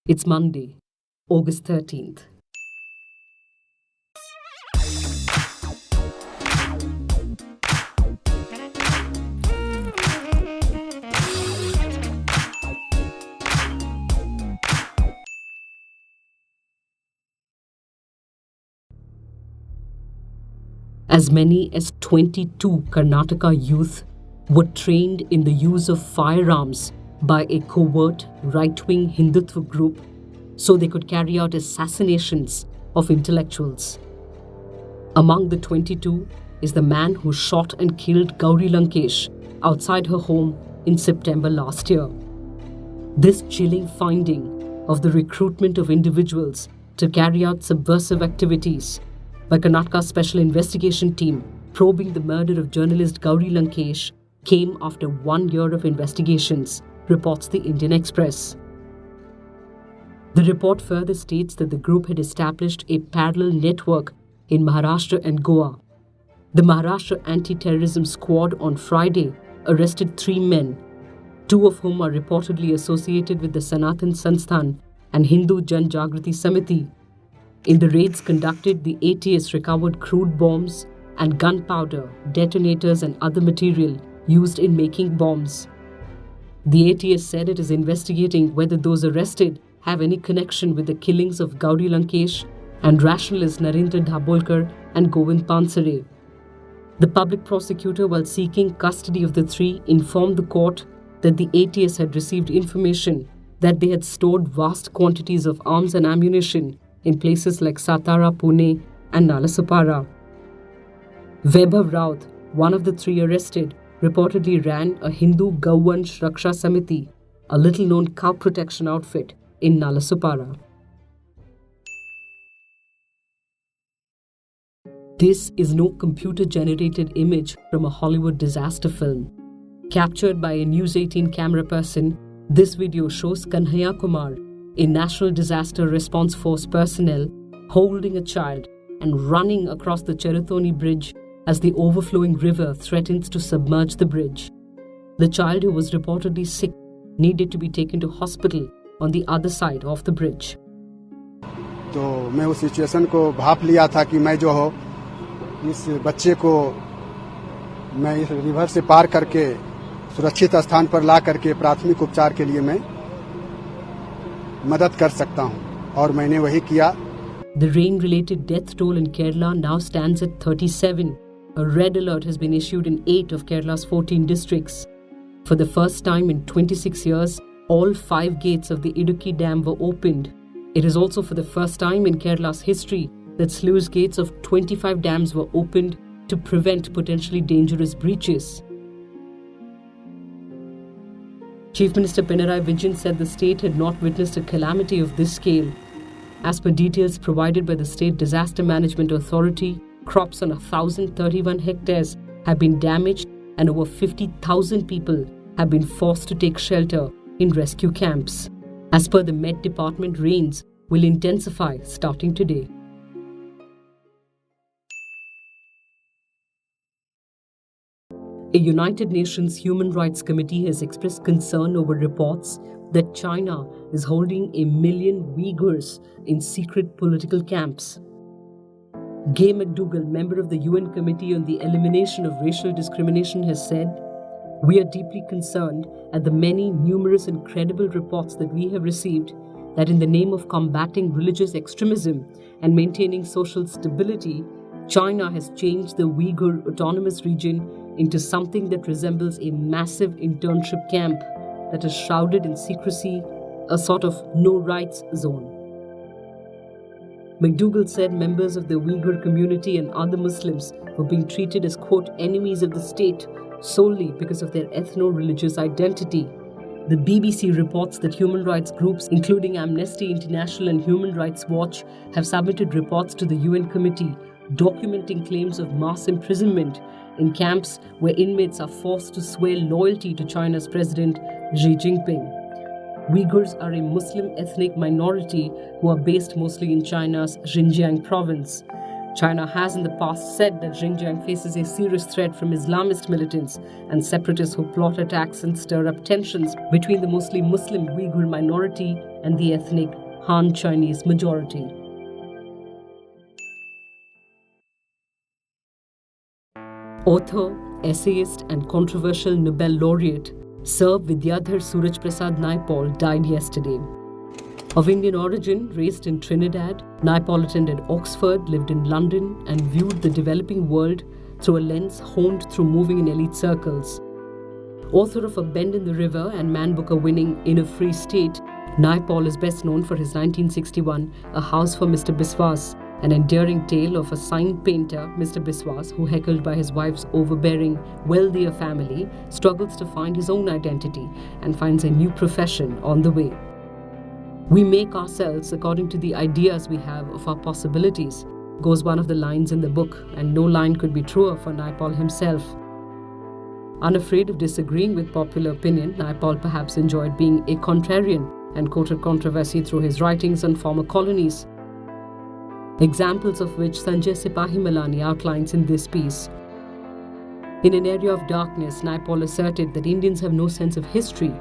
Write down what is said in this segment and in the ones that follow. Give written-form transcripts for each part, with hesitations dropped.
It's Monday, August 13th. As many as 22 Karnataka youth were trained in the use of firearms by a covert right-wing Hindutva group so they could carry out assassinations of intellectuals. Among the 22 is the man who shot and killed Gauri Lankesh outside her home in September last year. This chilling finding of the recruitment of individuals to carry out subversive activities by Karnataka's Special Investigation Team probing the murder of journalist Gauri Lankesh came after 1 year of investigations, reports the Indian Express. The report further states that the group had established a parallel network in Maharashtra and Goa. The Maharashtra Anti-Terrorism Squad on Friday arrested 3 men, 2 of whom are reportedly associated with the Sanatan Sansthan and Hindu Jan Jagriti Samiti. In the raids conducted, the ATS recovered crude bombs and gunpowder, detonators and other material used in making bombs. The ATS said it is investigating whether those arrested have any connection with the killings of Gauri Lankesh and rationalist Narendra Dabholkar and Govind Pansare. The public prosecutor, while seeking custody of the 3, informed the court that the ATS had received information that they had stored vast quantities of arms and ammunition in places like Satara, Pune and Nalasopara. Vaibhav Raut, one of the 3 arrested, reportedly ran a Hindu Gauvansh Raksha Samiti, a little-known cow protection outfit in Nalasopara. This is no computer-generated image from a Hollywood disaster film. Captured by a News 18 camera person, this video shows Kanhaiya Kumar, a National Disaster Response Force personnel, holding a child and running across the Cherutoni Bridge as the overflowing river threatens to submerge the bridge. The child, who was reportedly sick, needed to be taken to hospital on the other side of the bridge. तो मैं उस situation को भाप लिया था कि मैं जो हो इस बच्चे को मैं इस रिवर से पार करके सुरक्षित स्थान पर ला करके प्राथमिक उपचार के लिए मैं मदद कर सकता हूं और मैंने वही किया. The rain-related death toll in Kerala now stands at 37. A red alert has been issued in 8 of Kerala's 14 districts. For the first time in 26 years, all 5 gates of the Idukki Dam were opened. It is also for the first time in Kerala's history that sluice gates of 25 dams were opened to prevent potentially dangerous breaches. Chief Minister Pinarayi Vijayan said the state had not witnessed a calamity of this scale. As per details provided by the State Disaster Management Authority, crops on 1,031 hectares have been damaged and over 50,000 people have been forced to take shelter in rescue camps. As per the Met Department, rains will intensify starting today. A United Nations Human Rights Committee has expressed concern over reports that China is holding 1 million Uyghurs in secret political camps. Gay McDougall, member of the UN Committee on the Elimination of Racial Discrimination, has said, "We are deeply concerned at the many numerous and credible reports that we have received that in the name of combating religious extremism and maintaining social stability, China has changed the Uyghur Autonomous Region into something that resembles a massive internship camp that is shrouded in secrecy, a sort of no-rights zone." McDougall said members of the Uyghur community and other Muslims were being treated as, quote, enemies of the state solely because of their ethno-religious identity. The BBC reports that human rights groups, including Amnesty International and Human Rights Watch, have submitted reports to the UN committee documenting claims of mass imprisonment in camps where inmates are forced to swear loyalty to China's President Xi Jinping. Uyghurs are a Muslim ethnic minority who are based mostly in China's Xinjiang province. China has in the past said that Xinjiang faces a serious threat from Islamist militants and separatists who plot attacks and stir up tensions between the mostly Muslim Uyghur minority and the ethnic Han Chinese majority. Author, essayist, and controversial Nobel laureate Sir Vidyadhar Suraj Prasad Naipaul died yesterday. Of Indian origin, raised in Trinidad, Naipaul attended Oxford, lived in London, and viewed the developing world through a lens honed through moving in elite circles. Author of A Bend in the River and Man Booker winning In a Free State, Naipaul is best known for his 1961 A House for Mr. Biswas, an endearing tale of a sign painter, Mr. Biswas, who, heckled by his wife's overbearing, wealthier family, struggles to find his own identity and finds a new profession on the way. We make ourselves according to the ideas we have of our possibilities, goes one of the lines in the book, and no line could be truer for Naipaul himself. Unafraid of disagreeing with popular opinion, Naipaul perhaps enjoyed being a contrarian and courted controversy through his writings on former colonies, examples of which Sanjay Sipahi Malani outlines in this piece. In an area of darkness, Naipaul asserted that Indians have no sense of history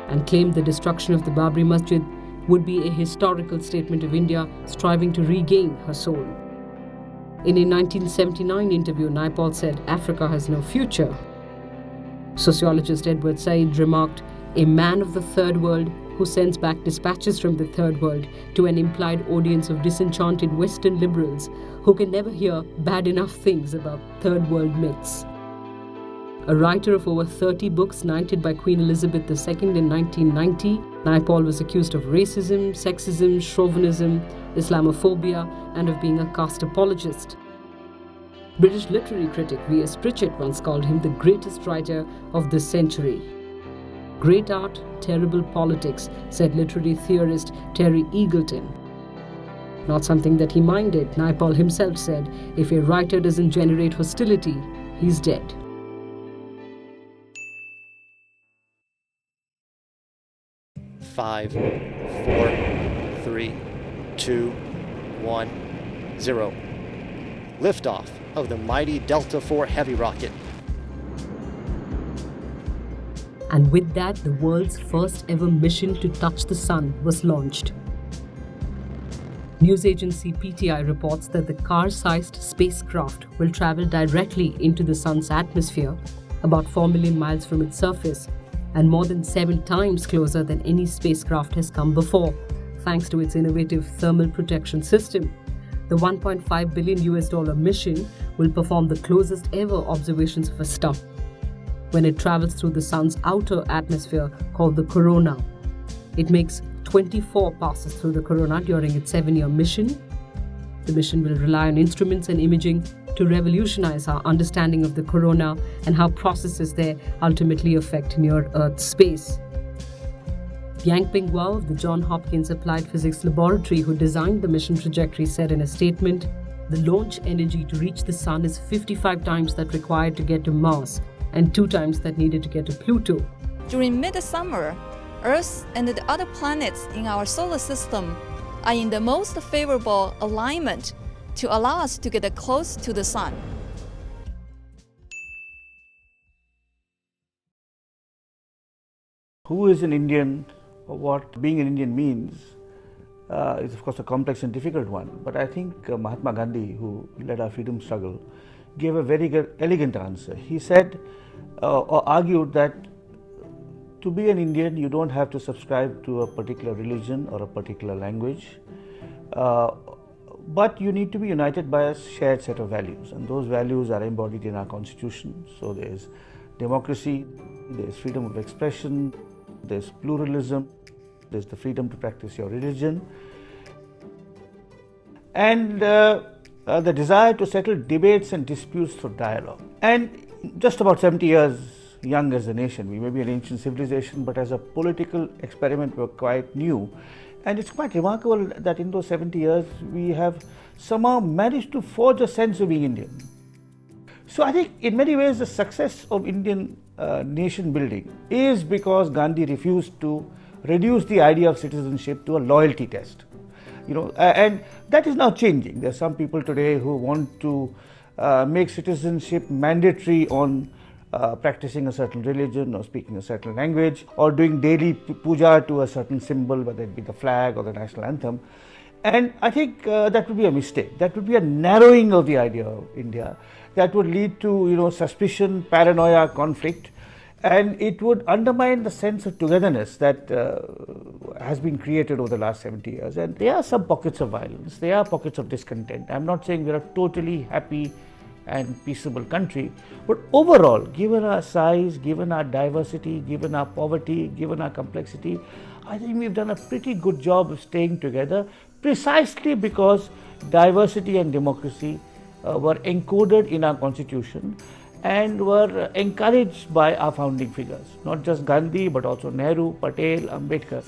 and claimed the destruction of the Babri Masjid would be a historical statement of India striving to regain her soul. In a 1979 interview, Naipaul said, "Africa has no future." Sociologist Edward Said remarked, "A man of the third world who sends back dispatches from the third world to an implied audience of disenchanted Western liberals who can never hear bad enough things about third world myths." A writer of over 30 books knighted by Queen Elizabeth II in 1990, Naipaul was accused of racism, sexism, chauvinism, Islamophobia, and of being a caste apologist. British literary critic V.S. Pritchett once called him the greatest writer of this century. "Great art, terrible politics," said literary theorist Terry Eagleton. Not something that he minded, Naipaul himself said, "If a writer doesn't generate hostility, he's dead." Five, 4, 3, 2, 1, 0. Liftoff of the mighty Delta IV Heavy rocket. And with that, the world's first ever mission to touch the sun was launched. News agency PTI reports that the car-sized spacecraft will travel directly into the sun's atmosphere, about 4 million miles from its surface, and more than 7 times closer than any spacecraft has come before, thanks to its innovative thermal protection system. The $1.5 billion mission will perform the closest ever observations of a star when it travels through the sun's outer atmosphere called the corona. It makes 24 passes through the corona during its 7-year mission. The mission will rely on instruments and imaging to revolutionize our understanding of the corona and how processes there ultimately affect near-Earth space. Yangping Guo of the Johns Hopkins Applied Physics Laboratory, who designed the mission trajectory, said in a statement, "The launch energy to reach the sun is 55 times that required to get to Mars and 2 times that needed to get to Pluto." During midsummer, Earth and the other planets in our solar system are in the most favorable alignment to allow us to get close to the sun. Who is an Indian, or what being an Indian means is of course a complex and difficult one. But I think Mahatma Gandhi, who led our freedom struggle, gave a very elegant answer. He said or argued that to be an Indian, you don't have to subscribe to a particular religion or a particular language, but you need to be united by a shared set of values, and those values are embodied in our constitution. So there's democracy, there's freedom of expression, there's pluralism, there's the freedom to practice your religion, and the desire to settle debates and disputes through dialogue. And just about 70 years young as a nation, we may be an ancient civilization, but as a political experiment we're quite new. And it's quite remarkable that in those 70 years we have somehow managed to forge a sense of being Indian. So I think in many ways the success of Indian nation building is because Gandhi refused to reduce the idea of citizenship to a loyalty test. And that is now changing. There are some people today who want to make citizenship mandatory on practicing a certain religion or speaking a certain language or doing daily puja to a certain symbol, whether it be the flag or the national anthem. And I think that would be a mistake. That would be a narrowing of the idea of India. That would lead to, suspicion, paranoia, conflict, and it would undermine the sense of togetherness that has been created over the last 70 years. And there are some pockets of violence. There are pockets of discontent. I'm not saying we're a totally happy and peaceable country, but overall, given our size, given our diversity, given our poverty, given our complexity, I think we've done a pretty good job of staying together, precisely because diversity and democracy were encoded in our constitution and were encouraged by our founding figures, not just Gandhi, but also Nehru, Patel, Ambedkar.